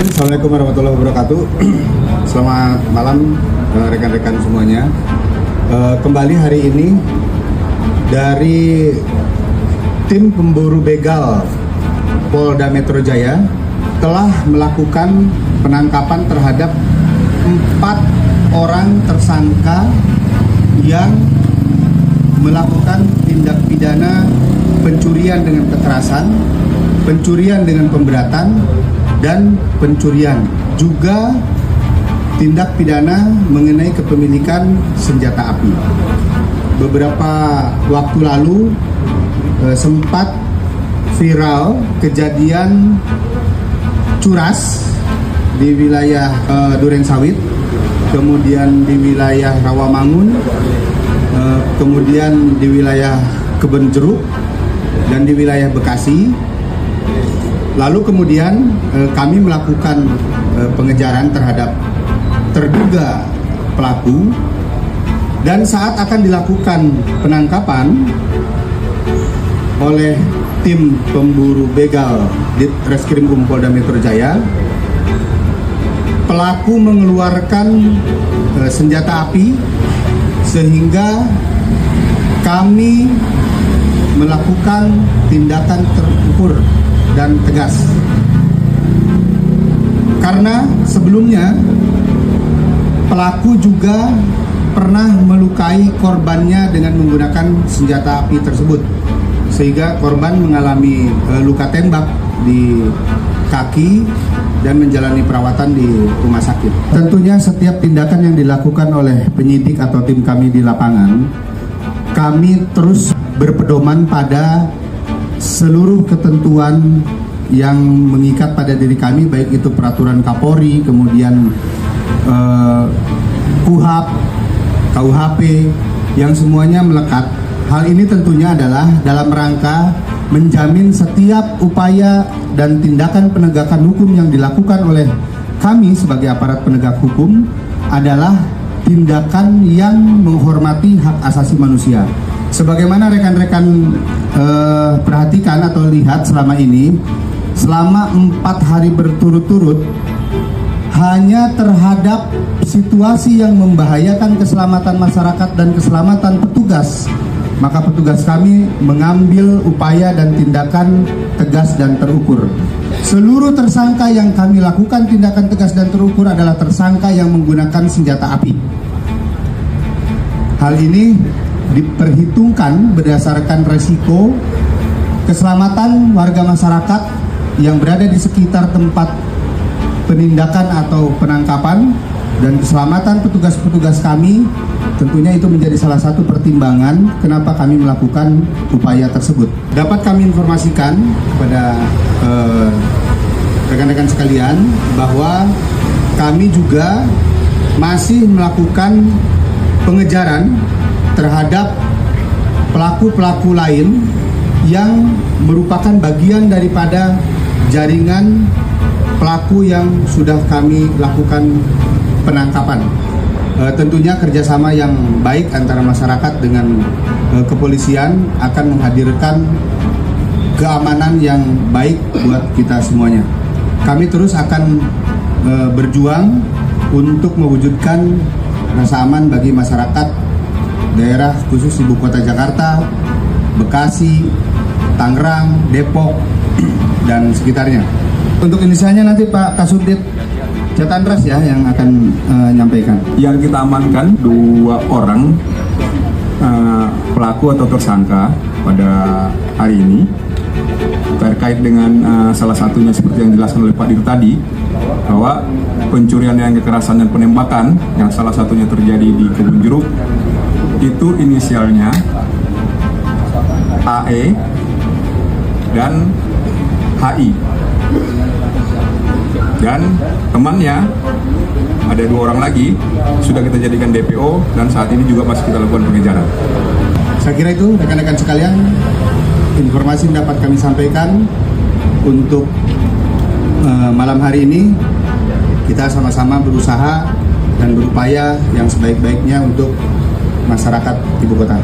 Assalamualaikum warahmatullahi wabarakatuh. Selamat malam rekan-rekan semuanya. Kembali hari ini dari tim pemburu begal Polda Metro Jaya telah melakukan penangkapan terhadap 4 orang tersangka yang melakukan tindak pidana pencurian dengan kekerasan, pencurian dengan pemberatan, dan pencurian, juga tindak pidana mengenai kepemilikan senjata api. Beberapa waktu lalu sempat viral kejadian curas di wilayah Durensawit, kemudian di wilayah Rawamangun, kemudian di wilayah Kebon Jeruk, dan di wilayah Bekasi. Lalu kemudian kami melakukan pengejaran terhadap terduga pelaku, dan saat akan dilakukan penangkapan oleh tim pemburu begal Ditreskrimum Polda Metro Jaya, pelaku mengeluarkan senjata api sehingga kami melakukan tindakan terukur dan tegas. Karena sebelumnya pelaku juga pernah melukai korbannya dengan menggunakan senjata api tersebut, sehingga korban mengalami luka tembak di kaki dan menjalani perawatan di rumah sakit. Tentunya setiap tindakan yang dilakukan oleh penyidik atau tim kami di lapangan, kami terus berpedoman pada seluruh ketentuan yang mengikat pada diri kami, baik itu peraturan Kapolri, kemudian KUHP, KUHP, yang semuanya melekat. Hal ini tentunya adalah dalam rangka menjamin setiap upaya dan tindakan penegakan hukum yang dilakukan oleh kami sebagai aparat penegak hukum adalah tindakan yang menghormati hak asasi manusia. Sebagaimana rekan-rekan perhatikan atau lihat selama ini, selama 4 hari berturut-turut, hanya terhadap situasi yang membahayakan keselamatan masyarakat dan keselamatan petugas, maka petugas kami mengambil upaya dan tindakan tegas dan terukur. Seluruh tersangka yang kami lakukan tindakan tegas dan terukur adalah tersangka yang menggunakan senjata api. Hal ini diperhitungkan berdasarkan resiko keselamatan warga masyarakat yang berada di sekitar tempat penindakan atau penangkapan, dan keselamatan petugas-petugas kami. Tentunya itu menjadi salah satu pertimbangan kenapa kami melakukan upaya tersebut. Dapat kami informasikan kepada rekan-rekan sekalian bahwa kami juga masih melakukan pengejaran terhadap pelaku-pelaku lain yang merupakan bagian daripada jaringan pelaku yang sudah kami lakukan penangkapan. Tentunya kerjasama yang baik antara masyarakat dengan kepolisian akan menghadirkan keamanan yang baik buat kita semuanya. Kami terus akan berjuang untuk mewujudkan rasa aman bagi masyarakat daerah khusus ibu kota Jakarta, Bekasi, Tangerang, Depok, dan sekitarnya. Untuk inisialnya nanti Pak Kasubdit Jatandras ya yang akan menyampaikan. Yang kita amankan 2 orang pelaku atau tersangka pada hari ini terkait dengan salah satunya seperti yang dijelaskan oleh Pak Dir tadi, bahwa pencurian yang kekerasan dan penembakan yang salah satunya terjadi di Kebon Jeruk itu inisialnya AE dan HI, dan temannya ada 2 orang lagi sudah kita jadikan DPO dan saat ini juga masih kita lakukan pengejaran. Saya kira itu rekan-rekan sekalian informasi yang dapat kami sampaikan untuk malam hari ini. Kita sama-sama berusaha dan berupaya yang sebaik-baiknya untuk masyarakat ibu kota.